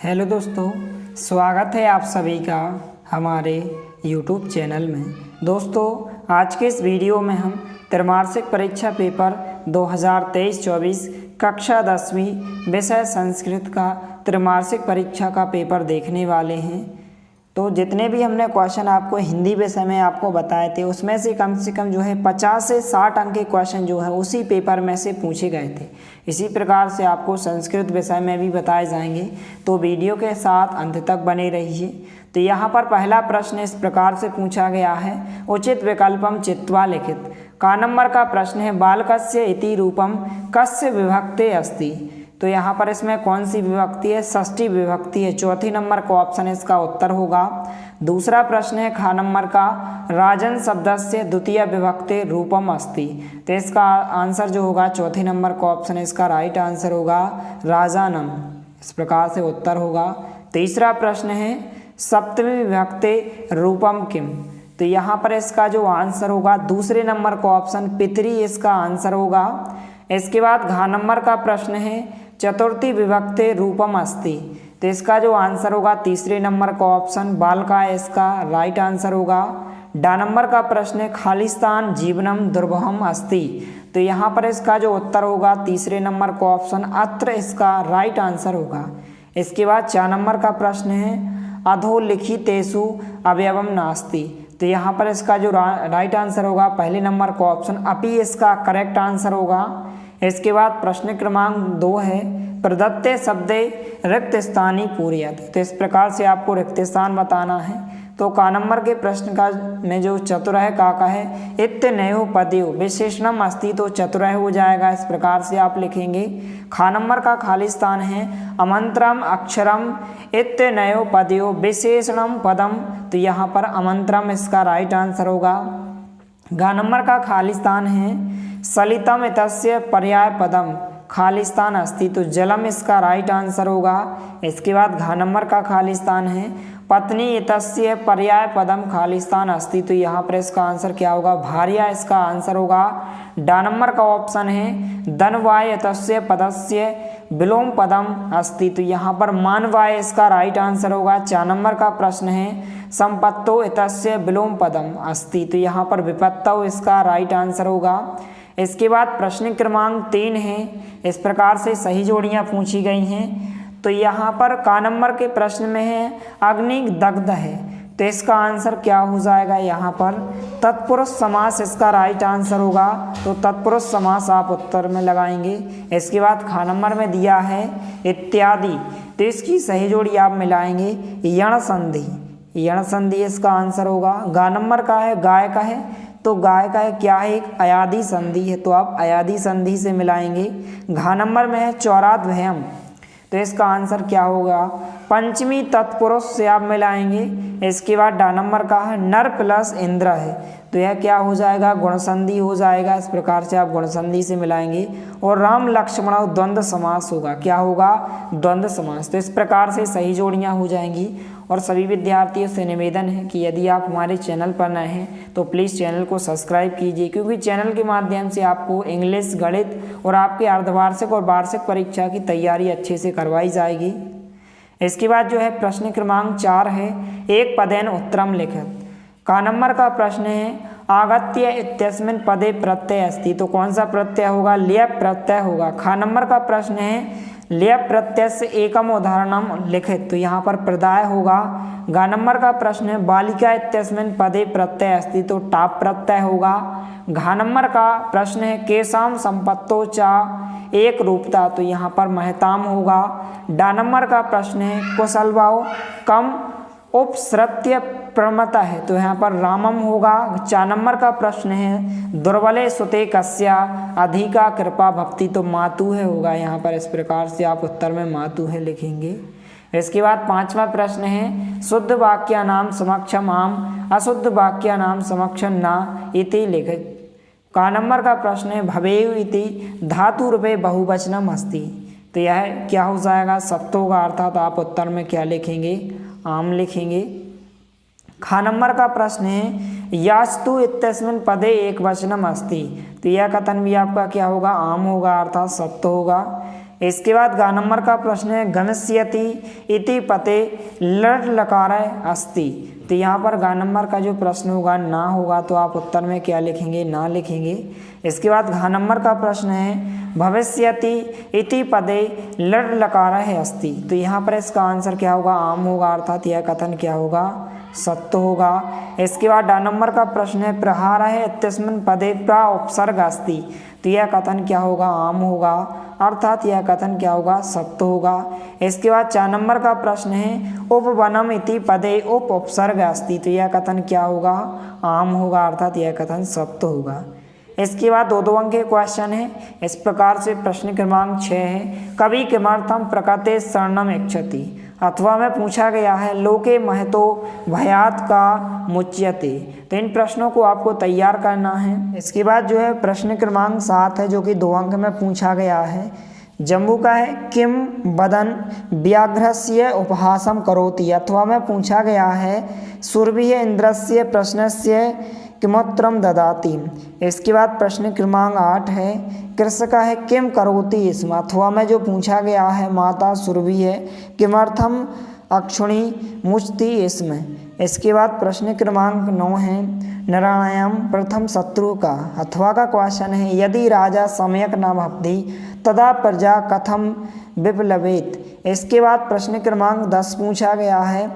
Hello दोस्तों, स्वागत है आप सभी का हमारे YouTube चैनल में। दोस्तों, आज के इस वीडियो में हम त्रैमासिक परीक्षा पेपर 2023-24 कक्षा 10वीं विषय संस्कृत का त्रैमासिक परीक्षा का पेपर देखने वाले हैं। तो जितने भी हमने क्वेश्चन आपको हिंदी विषय में आपको बताए थे उसमें से कम जो है 50 से 60 अंक के क्वेश्चन जो है उसी पेपर में से पूछे गए थे। इसी प्रकार से आपको संस्कृत विषय में भी बताए जाएंगे, तो वीडियो के साथ अंत तक बने रहिए। तो यहाँ पर पहला प्रश्न इस प्रकार से पूछा गया है, उचित विकल्पम चित्वा लिखित। का नंबर का प्रश्न है, बालकस्य इति रूपम कस्य विभक्ते अस्ति। तो यहाँ पर इसमें कौन सी विभक्ति है? षष्ठी विभक्ति है। चौथी नंबर का ऑप्शन इसका उत्तर होगा। दूसरा प्रश्न है, खा नंबर का, राजन शब्दस्य द्वितीय विभक्ते रूपम अस्ति। तो इसका आंसर जो होगा चौथी नंबर का ऑप्शन इसका राइट आंसर होगा राजानम। इस प्रकार से उत्तर होगा। तीसरा प्रश्न है, सप्तमी विभक्ते रूपम किम। तो यहाँ पर इसका जो आंसर होगा दूसरे नंबर का ऑप्शन पितरी इसका आंसर होगा। इसके बाद घा नंबर का प्रश्न है, चतुर्थी विभक्ते रूपम अस्ति। तो इसका जो आंसर होगा तीसरे नंबर का ऑप्शन बालका इसका राइट आंसर होगा। डा नंबर का प्रश्न है, खालिस्तान जीवनम दुर्भम अस्ति। तो यहाँ पर इसका जो उत्तर होगा तीसरे नंबर का ऑप्शन अत्र इसका राइट आंसर होगा। इसके बाद 4 नंबर का प्रश्न है, अधोलिखितेषु अवयवम नास्ति। तो यहाँ पर इसका जो राइट आंसर होगा पहले नंबर का ऑप्शन अपि इसका करेक्ट आंसर होगा। इसके बाद प्रश्न क्रमांक 2 है, प्रदत्ते शब्दे रिक्त स्थानी पूर्यत। तो इस प्रकार से आपको रिक्त स्थान बताना है। तो का नंबर के प्रश्न का में जो चतुरह का है, इत्यनयो पदयो विशेषणम अस्ति। तो चतुरह हो जाएगा। इस प्रकार से आप लिखेंगे। खा नंबर का खाली स्थान है, अमंत्रम अक्षरम इत्यनयो पदयो विशेषणम पदम। तो यहाँ पर अमंत्रम इसका राइट आंसर होगा। गा नंबर का खाली स्थान है, सलितम इतस्य पर्याय पदम खाली स्थान अस्ति। तो जलम इसका राइट आंसर होगा। इसके बाद घा नंबर का खाली स्थान है, पत्नी इतस्य पर्याय पदम खाली स्थान अस्ति। तो यहाँ पर इसका आंसर क्या होगा? भार्या इसका आंसर होगा। डा नंबर का ऑप्शन है, धनवाय इतस्य पदस्य विलोम पदम अस्ति। तो यहाँ पर मानवाय इसका राइट आंसर होगा। 4 नंबर का प्रश्न है, संपत्तो इतस्य विलोम पदम अस्ति। तो यहाँ पर विपत्तो इसका राइट आंसर होगा। इसके बाद प्रश्न क्रमांक 3 है। इस प्रकार से सही जोड़ियां पूछी गई हैं। तो यहाँ पर का नंबर के प्रश्न में है, अग्नि दग्ध है। तो इसका आंसर क्या हो जाएगा? यहाँ पर तत्पुरुष समास इसका राइट आंसर होगा। तो तत्पुरुष समास आप उत्तर में लगाएंगे। इसके बाद खा नंबर में दिया है इत्यादि। तो इसकी सही जोड़ी आप मिलाएंगे, यण संधि। यण संधि इसका आंसर होगा। गा नंबर का है, गाय का है। तो गाय का है क्या है? एक अयादि संधि है। तो आप अयादि संधि से मिलाएंगे। घा नंबर में है चौराद्वयम। तो इसका आंसर क्या होगा? पंचमी तत्पुरुष से आप मिलाएंगे। इसके बाद डा नंबर का है, नर प्लस इंद्र है। तो यह क्या हो जाएगा? गुण संधि हो जाएगा। इस प्रकार से आप गुण संधि से मिलाएंगे। और राम लक्ष्मण द्वंद्व समास होगा। क्या होगा? द्वंद्व समास। तो इस प्रकार से सही जोड़ियां हो जाएंगी। और सभी विद्यार्थियों से निवेदन है कि यदि आप हमारे चैनल पर नए हैं तो प्लीज़ चैनल को सब्सक्राइब कीजिए, क्योंकि चैनल के माध्यम से आपको इंग्लिश, गणित और आपके अर्धवार्षिक और वार्षिक परीक्षा की तैयारी अच्छे से करवाई जाएगी। इसके बाद जो है प्रश्न क्रमांक 4 है, एक पदेन उत्तरम लिखित। का नंबर का प्रश्न है, आगत्य इत्यस्मिन् पदे प्रत्यय अस्ति। तो कौन सा प्रत्यय होगा? लिय प्रत्यय होगा। खा नंबर का प्रश्न है, लिय प्रत्यय से एकम उदाहरणम लिखित। तो यहाँ पर प्रदाय होगा। गा नंबर का प्रश्न है, बालिका इत्यस्मिन् पदे प्रत्यय अस्ति। तो टाप प्रत्यय होगा। घा नंबर का प्रश्न है, केशाम संपत्तो चा एक रूपता। तो यहाँ पर महताम होगा। डा नंबर का प्रश्न है, कुशलभाव कम उपसृत्य प्रमता है। तो यहाँ पर रामम होगा। 4 नंबर का प्रश्न है, दुर्बले सुते कस्या अधिका कृपा भक्ति। तो मातु है होगा। यहाँ पर इस प्रकार से आप उत्तर में मातु है लिखेंगे। इसके बाद 5वां प्रश्न है, शुद्ध वाक्या नाम समक्षम आम अशुद्ध वाक्या नाम समक्षम ना इति लिखित। का नंबर का प्रश्न है, भवेयु इति धातु रूपे बहुवचनम अस्ति। तो यह क्या हो जाएगा? सत्य होगा। अर्थात आप उत्तर में क्या लिखेंगे? आम लिखेंगे। खा नंबर का प्रश्न है, यास्तु इत्यस्मिन् पदे एक वचनम अस्ति। तो यह कथन भी आपका क्या होगा? आम होगा। अर्थात सत्य होगा। इसके बाद ग नंबर का प्रश्न है गमिष्यति इति पते लट लकार अस्ति। तो यहाँ पर ग नंबर का जो प्रश्न होगा ना होगा, तो आप उत्तर में क्या लिखेंगे, ना लिखेंगे। इसके बाद घ नंबर का प्रश्न है भविष्यति इति पदे लट लकार अस्ति। तो यहाँ पर इसका आंसर क्या होगा, आम होगा, अर्थात यह कथन क्या होगा, सत्य होगा। इसके बाद ड नंबर का प्रश्न है प्रहार है इत्यस्मिन् पदे प्रा उपसर्ग अस्ति। तो यह कथन क्या होगा, आम होगा, अर्थात यह कथन क्या होगा, सत्य होगा। इसके बाद 4 नंबर का प्रश्न है उपवनम इति पदे उप उपसर्ग अस्ति। तो यह कथन क्या होगा, आम होगा, अर्थात यह कथन सत्य होगा। इसके बाद 2-2 अंक के क्वेश्चन है। इस प्रकार से प्रश्न क्रमांक 6 है कवि किमर्थम प्रकृते शरणम इच्छति। अथवा में पूछा गया है लोके महतो भयात का मुच्यते। तो इन प्रश्नों को आपको तैयार करना है। इसके बाद जो है प्रश्न क्रमांक 7 है, जो कि 2 अंक में पूछा गया है। जम्बू का है किम बदन व्याघ्रस्य उपहासम करोति। अथवा में पूछा गया है सुरभि इंद्रस्य प्रश्नस्य किमोत्तरम ददाति। इसके बाद प्रश्न क्रमांक 8 है कृषक है किम करोति इसमें। अथवा में जो पूछा गया है माता सुरभि है किमर्थम अक्षुणी मुचती इसमें। इसके बाद प्रश्न क्रमांक 9 है नारायण प्रथम शत्रु का। अथवा का क्वेश्चन है यदि राजा सम्यक न भवति तदा प्रजा कथम विप्लवेत। इसके बाद प्रश्न क्रमांक 10 पूछा गया है,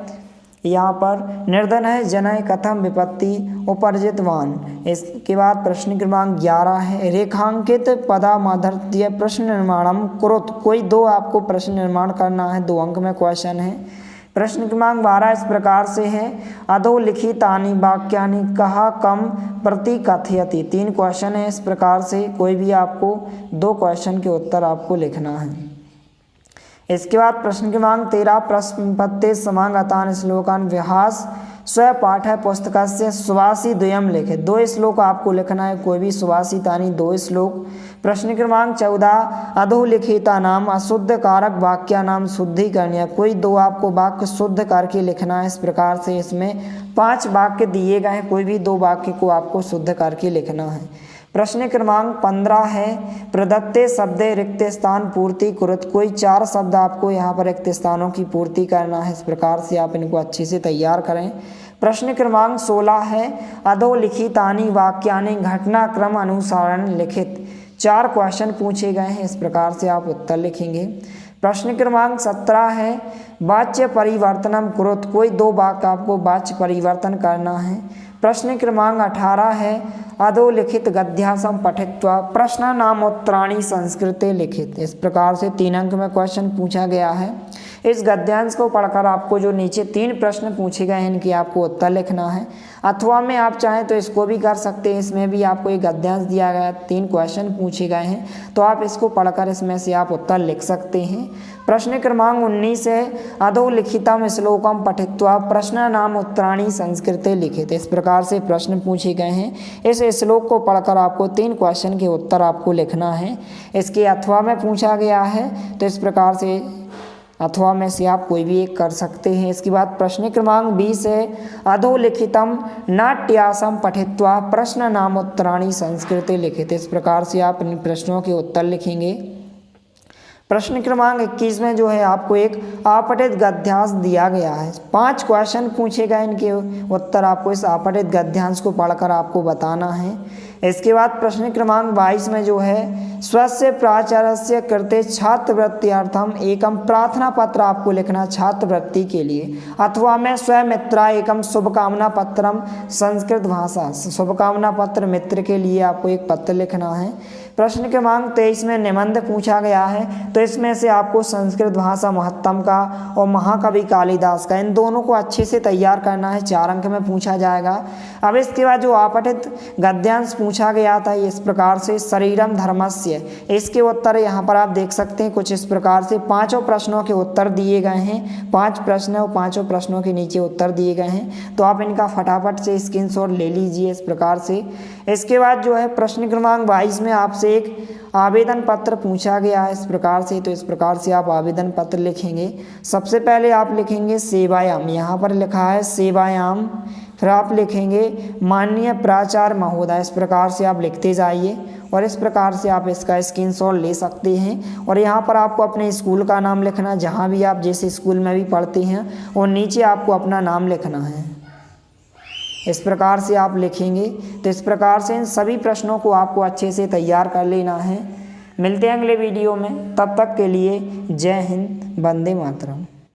यहाँ पर निर्धन है जनय कथम विपत्ति उपर्जितवान। इसके बाद प्रश्न क्रमांक 11 है रेखांकित पदामाधर्त्य प्रश्न निर्माणम कुरुत। कोई 2 आपको प्रश्न निर्माण करना है, 2 अंक में क्वेश्चन है। प्रश्न क्रमांक 12 इस प्रकार से है अधोलिखितानि वाक्यानि कहा कम प्रति कथयति। 3 क्वेश्चन है इस प्रकार से, कोई भी आपको 2 क्वेश्चन के उत्तर आपको लिखना है। इसके बाद प्रश्न क्रमांक 13 प्रश्नपत्ते समागतान श्लोकान विहास स्वपाठ पुस्तकस्य सुभाषी द्वयम लिखे। 2 श्लोक आपको लिखना है, कोई भी सुभाषितानि 2 श्लोक। प्रश्न क्रमांक 14 अधोलिखिता नाम अशुद्ध कारक वाक्या नाम शुद्धिकरणीय। कोई 2 आपको वाक्य शुद्ध करके लिखना है। इस प्रकार से इसमें 5 वाक्य दिए गए हैं, कोई भी 2 वाक्य को आपको शुद्ध करके लिखना है। प्रश्न क्रमांक 15 है प्रदत्ते शब्दे रिक्त स्थान पूर्ति कुरुत। कोई 4 शब्द आपको यहाँ पर रिक्त स्थानों की पूर्ति करना है। इस प्रकार से आप इनको अच्छे से तैयार करें। प्रश्न क्रमांक 16 है अधोलिखितानि वाक्यानि घटनाक्रम अनुसारण लिखित। 4 क्वेश्चन पूछे गए हैं, इस प्रकार से आप उत्तर लिखेंगे। प्रश्न क्रमांक 17 है वाच्य परिवर्तनम कुरुत। कोई 2 वाक्य आपको वाच्य परिवर्तन करना है। प्रश्न क्रमांक 18 है अधोलिखित गद्यासम पठित्वा प्रश्न नाम उत्तराणी संस्कृते लिखित। इस प्रकार से 3 अंक में क्वेश्चन पूछा गया है। इस गद्यांश को पढ़कर आपको जो नीचे 3 प्रश्न पूछे गए हैं इनकी आपको उत्तर लिखना है। अथवा में आप चाहें तो इसको भी कर सकते हैं, इसमें भी आपको एक गद्यांश दिया गया है, 3 क्वेश्चन पूछे गए हैं, तो आप इसको पढ़कर इसमें से आप उत्तर लिख सकते हैं। प्रश्न क्रमांक 19 है अधोलिखितम श्लोकम पठित्वा प्रश्न नाम उत्तराणी संस्कृते लिखित। इस प्रकार से प्रश्न पूछे गए हैं। इस श्लोक को पढ़कर आपको 3 क्वेश्चन के उत्तर आपको लिखना है। इसके अथवा में पूछा गया है, तो इस प्रकार से अथवा में से आप कोई भी एक कर सकते हैं। इसके बाद प्रश्न क्रमांक 20 है अधोलिखितम नाट्यासम पठित्वा प्रश्न नाम उत्तराणी संस्कृते लिखित। इस प्रकार से आप इन प्रश्नों के उत्तर लिखेंगे। प्रश्न क्रमांक 21 में जो है आपको एक अपठित गद्यांश दिया गया है। 5 क्वेश्चन पूछे गए, इनके उत्तर आपको इस अपठित गद्यांश को पढ़कर आपको बताना है। इसके बाद प्रश्न क्रमांक 22 में जो है स्वस्य प्राचार्यस्य कृते छात्रवृत्त्यर्थम एकम प्रार्थना पत्र आपको लिखना छात्रवृत्ति के लिए। अथवा में स्वमित्रा एकम शुभकामना पत्रम संस्कृत भाषा। शुभकामना पत्र मित्र के लिए आपको एक पत्र लिखना है। प्रश्न क्रमांक 23 में निबंध पूछा गया है, तो इसमें से आपको संस्कृत भाषा महत्तम का और महाकवि कालिदास का, इन दोनों को अच्छे से तैयार करना है। 4 अंक में पूछा जाएगा। अब इसके बाद जो अपठित गद्यांश पूछा गया था इस प्रकार से शरीरम धर्मस्य। इसके उत्तर यहाँ पर आप देख सकते हैं कुछ इस प्रकार से 5 प्रश्नों के उत्तर दिए गए हैं। 5 प्रश्न और 5 प्रश्नों के नीचे उत्तर दिए गए हैं, तो आप इनका फटाफट से स्क्रीनशॉट ले लीजिए इस प्रकार से। इसके बाद जो है प्रश्न क्रमांक 22 में आपसे एक आवेदन पत्र पूछा गया है इस प्रकार से, तो इस प्रकार से आप आवेदन पत्र लिखेंगे। सबसे पहले आप लिखेंगे सेवायाम। यहाँ पर लिखा है सेवायाम फिर आप लिखेंगे माननीय प्राचार्य महोदय। इस प्रकार से आप लिखते जाइए और इस प्रकार से आप इसका स्क्रीनशॉट ले सकते हैं। और यहाँ पर आपको अपने स्कूल का नाम लिखना, जहाँ भी आप जिस स्कूल में भी पढ़ते हैं, और नीचे आपको अपना नाम लिखना है। इस प्रकार से आप लिखेंगे। तो इस प्रकार से इन सभी प्रश्नों को आपको अच्छे से तैयार कर लेना है। मिलते हैं अगले वीडियो में, तब तक के लिए जय हिंद, वंदे मातरम।